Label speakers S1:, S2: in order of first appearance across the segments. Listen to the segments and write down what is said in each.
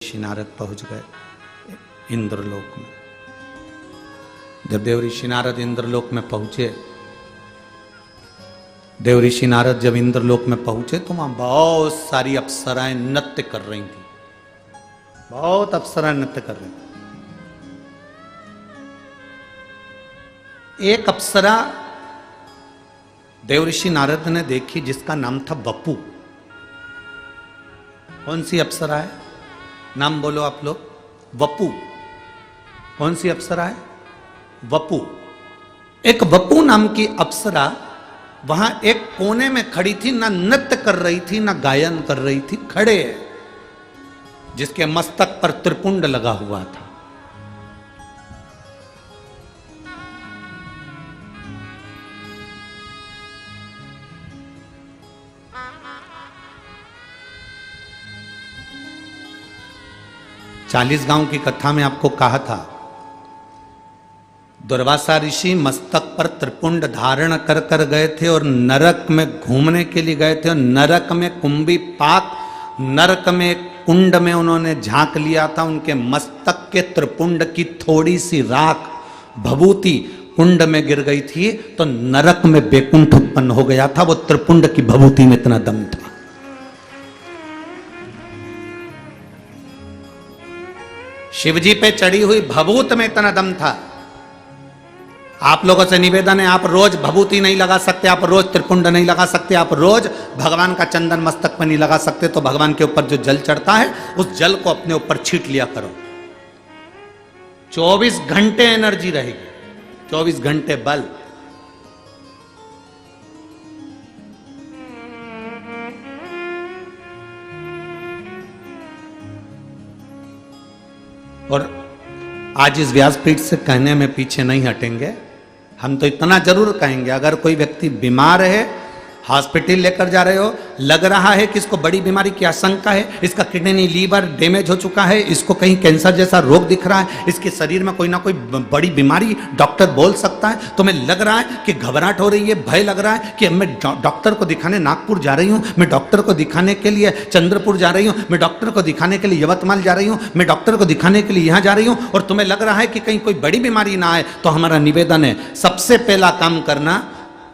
S1: ऋषि नारद पहुंच गए इंद्रलोक में। जब देव ऋषि नारद इंद्रलोक में पहुंचे, देव ऋषि नारद जब इंद्रलोक में पहुंचे तो वहां बहुत सारी अप्सराएं नृत्य कर रही थी। बहुत अप्सराएं नृत्य कर रही थी। एक अप्सरा देव ऋषि नारद ने देखी जिसका नाम था वपु। कौन सी अप्सरा है? नाम बोलो आप लोग। वपु। कौन सी अप्सरा है? वपु। एक वपु नाम की अप्सरा वहां एक कोने में खड़ी थी, ना नृत्य कर रही थी ना गायन कर रही थी, खड़े है, जिसके मस्तक पर त्रिपुंड लगा हुआ था। चालीस गांव की कथा में आपको कहा था, दुर्वासा ऋषि मस्तक पर त्रिपुंड धारण कर कर गए थे और नरक में घूमने के लिए गए थे। और नरक में कुंभी पाक, नरक में कुंड में उन्होंने झांक लिया था। उनके मस्तक के त्रिपुंड की थोड़ी सी राख भभूति कुंड में गिर गई थी तो नरक में बैकुंठ उत्पन्न हो गया था। वो त्रिपुंड की भभूति में इतना दम था। शिवजी पे चढ़ी हुई भभूत में इतना दम था। आप लोगों से निवेदन है, आप रोज भभूति नहीं लगा सकते, आप रोज त्रिपुंड नहीं लगा सकते, आप रोज भगवान का चंदन मस्तक पर नहीं लगा सकते, तो भगवान के ऊपर जो जल चढ़ता है उस जल को अपने ऊपर छीट लिया करो। 24 घंटे एनर्जी रहेगी, 24 घंटे बल। और आज इस व्यासपीठ से कहने में पीछे नहीं हटेंगे। हम तो इतना जरूर कहेंगे, अगर कोई व्यक्ति बीमार है, हॉस्पिटल लेकर जा रहे हो, लग रहा है कि इसको बड़ी बीमारी की आशंका है, इसका किडनी लीवर डैमेज हो चुका है, इसको कहीं कैंसर जैसा रोग दिख रहा है, इसके शरीर में कोई ना कोई बड़ी बीमारी डॉक्टर बोल सकता है, तुम्हें लग रहा है कि घबराहट हो रही है, भय लग रहा है कि मैं डॉक्टर को दिखाने नागपुर जा रही हूँ, मैं डॉक्टर को दिखाने के लिए चंद्रपुर जा रही हूँ, मैं डॉक्टर को दिखाने के लिए यवतमाल जा रही हूँ, मैं डॉक्टर को दिखाने के लिए यहाँ जा रही हूँ, और तुम्हें लग रहा है कि कहीं कोई बड़ी बीमारी ना आए, तो हमारा निवेदन है, सबसे पहला काम करना,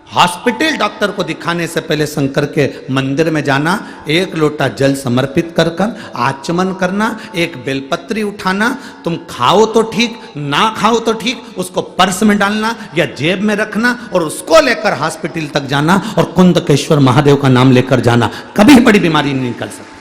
S1: हॉस्पिटल डॉक्टर को दिखाने से पहले शंकर के मंदिर में जाना, एक लोटा जल समर्पित कर कर आचमन करना, एक बेलपत्री उठाना, तुम खाओ तो ठीक, ना खाओ तो ठीक, उसको पर्स में डालना या जेब में रखना और उसको लेकर हॉस्पिटल तक जाना और कुंदकेश्वर महादेव का नाम लेकर जाना। कभी बड़ी बीमारी नहीं निकल सकती।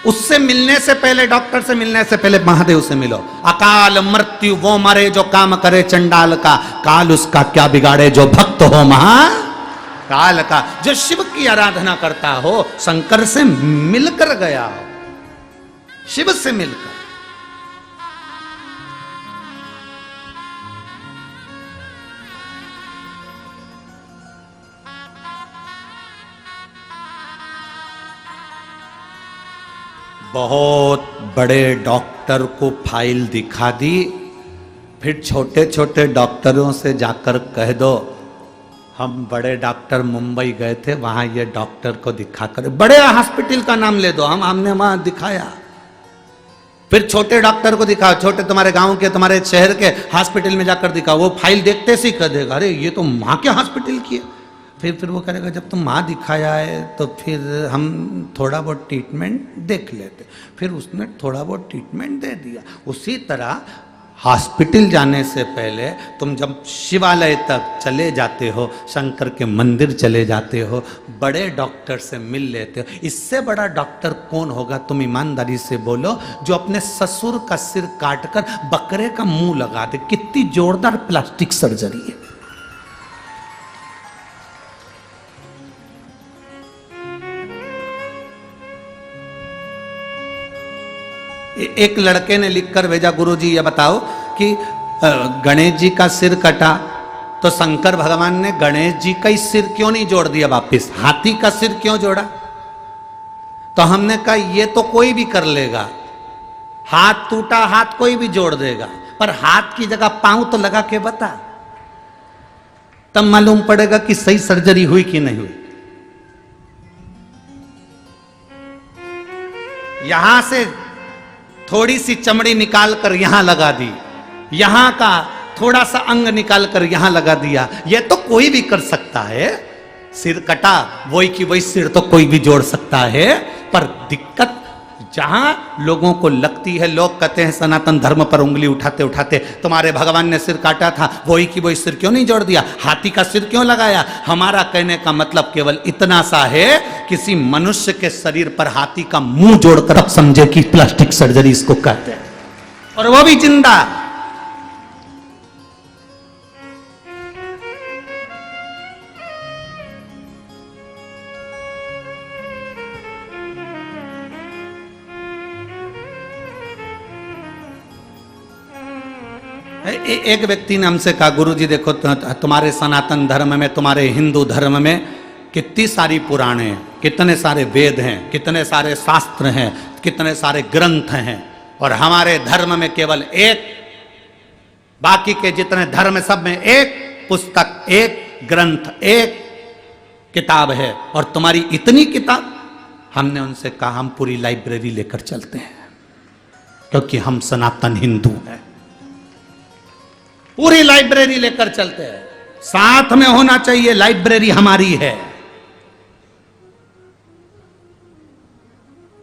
S1: उससे मिलने से पहले, डॉक्टर से मिलने से पहले महादेव से मिलो। अकाल मृत्यु वो मरे जो काम करे चंडाल का, काल उसका क्या बिगाड़े जो भक्त हो महा काल का। जो शिव की आराधना करता हो, शंकर से मिलकर गया हो, शिव से मिलकर। बहुत बड़े डॉक्टर को फाइल दिखा दी, फिर छोटे छोटे डॉक्टरों से जाकर कह दो हम बड़े डॉक्टर मुंबई गए थे, वहां ये डॉक्टर को दिखाकर, बड़े हॉस्पिटल का नाम ले दो, हमने वहां दिखाया। फिर छोटे डॉक्टर को दिखाओ, छोटे तुम्हारे गांव के, तुम्हारे शहर के हॉस्पिटल में जाकर दिखाओ। वो फाइल देखते से ही कह देगा अरे ये तो मां के हॉस्पिटल की है। फिर वो करेगा जब तुम माँ दिखाया है तो फिर हम थोड़ा बहुत ट्रीटमेंट देख लेते। फिर उसने थोड़ा बहुत ट्रीटमेंट दे दिया। उसी तरह हॉस्पिटल जाने से पहले तुम जब शिवालय तक चले जाते हो, शंकर के मंदिर चले जाते हो, बड़े डॉक्टर से मिल लेते हो। इससे बड़ा डॉक्टर कौन होगा? तुम ईमानदारी से बोलो, जो अपने ससुर का सिर काटकर बकरे का मुंह लगा दे। कितनी जोरदार प्लास्टिक सर्जरी है। एक लड़के ने लिखकर भेजा, गुरुजी ये बताओ कि गणेश जी का सिर कटा तो शंकर भगवान ने गणेश जी का ही सिर क्यों नहीं जोड़ दिया वापस, हाथी का सिर क्यों जोड़ा? तो हमने कहा ये तो कोई भी कर लेगा, हाथ टूटा हाथ कोई भी जोड़ देगा, पर हाथ की जगह पांव तो लगा के बता। तब मालूम पड़ेगा कि सही सर्जरी हुई कि नहीं हुई। यहां से थोड़ी सी चमड़ी निकाल कर यहां लगा दी, यहां का थोड़ा सा अंग निकाल कर यहां लगा दिया, यह तो कोई भी कर सकता है। सिर कटा वही की वही सिर तो कोई भी जोड़ सकता है, पर दिक्कत जहां लोगों को लगती है, लोग कहते हैं सनातन धर्म पर उंगली उठाते उठाते, तुम्हारे भगवान ने सिर काटा था, वही की वही सिर क्यों नहीं जोड़ दिया, हाथी का सिर क्यों लगाया। हमारा कहने का मतलब केवल इतना सा है, किसी मनुष्य के शरीर पर हाथी का मुंह जोड़कर अब समझे कि प्लास्टिक सर्जरी इसको कहते हैं, और वो भी जिंदा। एक व्यक्ति ने हमसे कहा, गुरुजी देखो तुम्हारे सनातन धर्म में, तुम्हारे हिंदू धर्म में कितनी सारी पुराणे हैं, कितने सारे वेद हैं, कितने सारे शास्त्र हैं, कितने सारे ग्रंथ हैं, और हमारे धर्म में केवल एक, बाकी के जितने धर्म सब में एक पुस्तक, एक ग्रंथ, एक किताब है, और तुम्हारी इतनी किताब। हमने उनसे कहा हम पूरी लाइब्रेरी लेकर चलते हैं, क्योंकि हम सनातन हिंदू हैं। पूरी लाइब्रेरी लेकर चलते हैं, साथ में होना चाहिए, लाइब्रेरी हमारी है।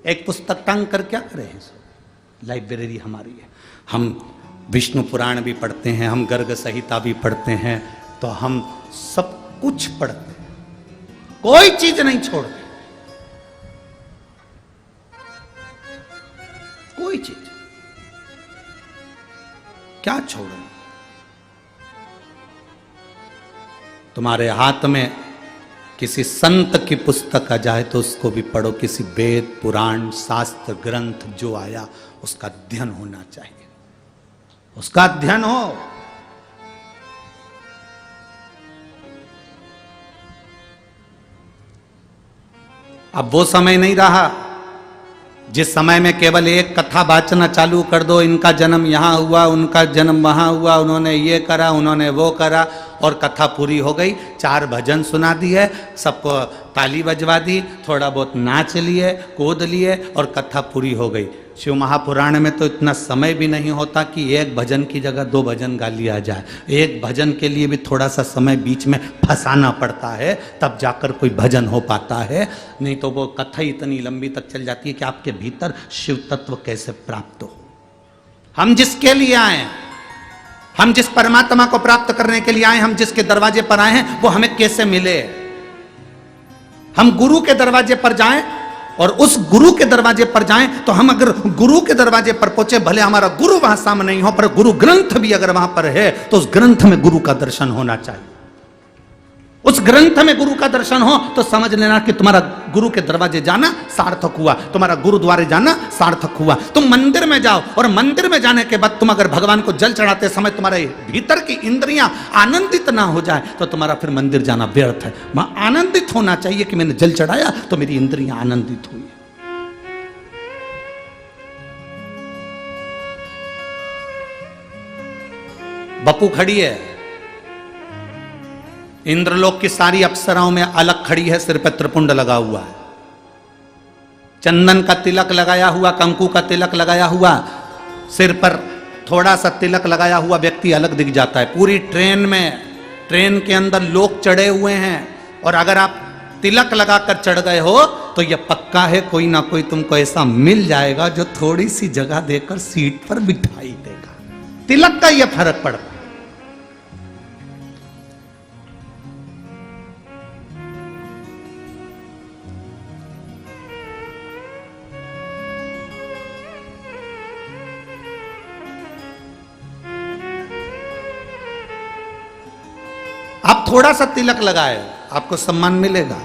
S1: एक पुस्तक टांग कर क्या करें, लाइब्रेरी हमारी है। हम विष्णु पुराण भी पढ़ते हैं, हम गर्ग संहिता भी पढ़ते हैं, तो हम सब कुछ पढ़ते हैं, कोई चीज नहीं छोड़ते, कोई चीज क्या छोड़े। तुम्हारे हाथ में किसी संत की पुस्तक आ जाए तो उसको भी पढ़ो, किसी वेद पुराण शास्त्र ग्रंथ जो आया उसका अध्ययन होना चाहिए, उसका अध्ययन हो। अब वो समय नहीं रहा जिस समय में केवल एक कथा वाचना चालू कर दो, इनका जन्म यहां हुआ, उनका जन्म वहां हुआ, उन्होंने ये करा, उन्होंने वो करा, और कथा पूरी हो गई। 4 भजन सुना दिए, सबको ताली बजवा दी, थोड़ा बहुत नाच लिए, कूद लिए, और कथा पूरी हो गई। शिव महापुराण में तो इतना समय भी नहीं होता कि एक भजन की जगह 2 भजन गा लिया जाए। एक भजन के लिए भी थोड़ा सा समय बीच में फंसाना पड़ता है, तब जाकर कोई भजन हो पाता है, नहीं तो वो कथा इतनी लंबी तक चल जाती है कि आपके भीतर शिव तत्व कैसे प्राप्त हो। हम जिसके लिए आए, हम जिस परमात्मा को प्राप्त करने के लिए आए, हम जिसके दरवाजे पर आए हैं, वो हमें कैसे मिले। हम गुरु के दरवाजे पर जाएं, और उस गुरु के दरवाजे पर जाएं, तो हम अगर गुरु के दरवाजे पर पहुंचे, भले हमारा गुरु वहां सामने नहीं हो, पर गुरु ग्रंथ भी अगर वहां पर है, तो उस ग्रंथ में गुरु का दर्शन होना चाहिए। उस ग्रंथ में गुरु का दर्शन हो तो समझ लेना कि तुम्हारा गुरु के दरवाजे जाना सार्थक हुआ, तुम्हारा गुरुद्वारे जाना सार्थक हुआ। तुम मंदिर में जाओ, और मंदिर में जाने के बाद तुम अगर भगवान को जल चढ़ाते समय तुम्हारे भीतर की इंद्रियां आनंदित ना हो जाए, तो तुम्हारा फिर मंदिर जाना व्यर्थ है। वहां आनंदित होना चाहिए कि मैंने जल चढ़ाया तो मेरी इंद्रियां आनंदित हुई। बपू खड़ी है, इंद्रलोक की सारी अप्सराओं में अलग खड़ी है, सिर पर त्रिपुंड लगा हुआ है, चंदन का तिलक लगाया हुआ, कंकु का तिलक लगाया हुआ, सिर पर थोड़ा सा तिलक लगाया हुआ व्यक्ति अलग दिख जाता है। पूरी ट्रेन में, ट्रेन के अंदर लोग चढ़े हुए हैं, और अगर आप तिलक लगाकर चढ़ गए हो तो यह पक्का है कोई ना कोई तुमको ऐसा मिल जाएगा जो थोड़ी सी जगह देकर सीट पर बिठाई देगा। तिलक का यह फर्क पड़ता है। आप थोड़ा सा तिलक लगाए, आपको सम्मान मिलेगा।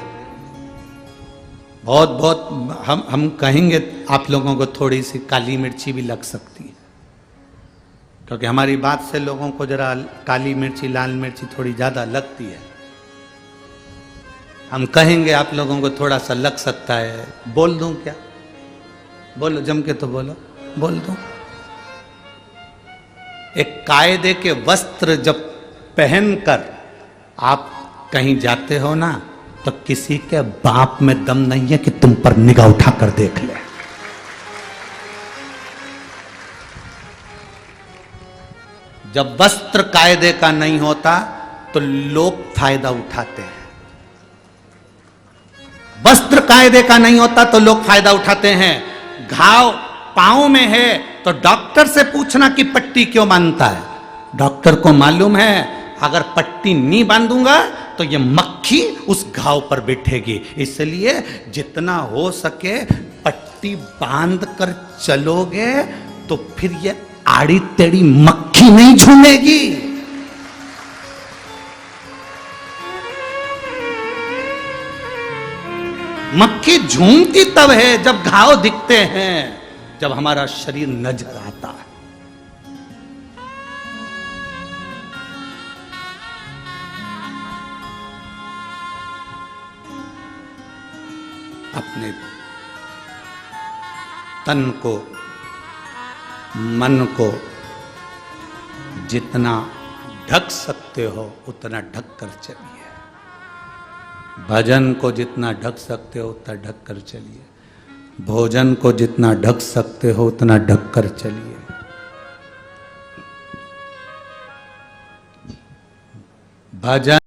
S1: बहुत बहुत हम कहेंगे आप लोगों को थोड़ी सी काली मिर्ची भी लग सकती है, क्योंकि हमारी बात से लोगों को जरा काली मिर्ची लाल मिर्ची थोड़ी ज्यादा लगती है। हम कहेंगे आप लोगों को थोड़ा सा लग सकता है। बोल दूं क्या? बोलो, जम के तो बोलो, बोल दूं। एक कायदे के वस्त्र जब पहनकर आप कहीं जाते हो ना तो किसी के बाप में दम नहीं है कि तुम पर निगाह उठाकर देख ले। जब वस्त्र कायदे का नहीं होता तो लोग फायदा उठाते हैं। वस्त्र कायदे का नहीं होता तो लोग फायदा उठाते हैं। घाव पांव में है तो डॉक्टर से पूछना कि पट्टी क्यों बांधता है। डॉक्टर को मालूम है अगर पट्टी नहीं बांधूंगा तो ये मक्खी उस घाव पर बैठेगी, इसलिए जितना हो सके पट्टी बांध कर चलोगे तो फिर ये आड़ी टेढ़ी मक्खी नहीं झूमेगी। मक्खी झूमती तब है जब घाव दिखते हैं, जब हमारा शरीर नजर आता है। अपने तन को, मन को जितना ढक सकते हो उतना ढक कर चलिए। भजन को जितना ढक सकते हो उतना ढक कर चलिए। भोजन को जितना ढक सकते हो उतना ढक कर चलिए। भजन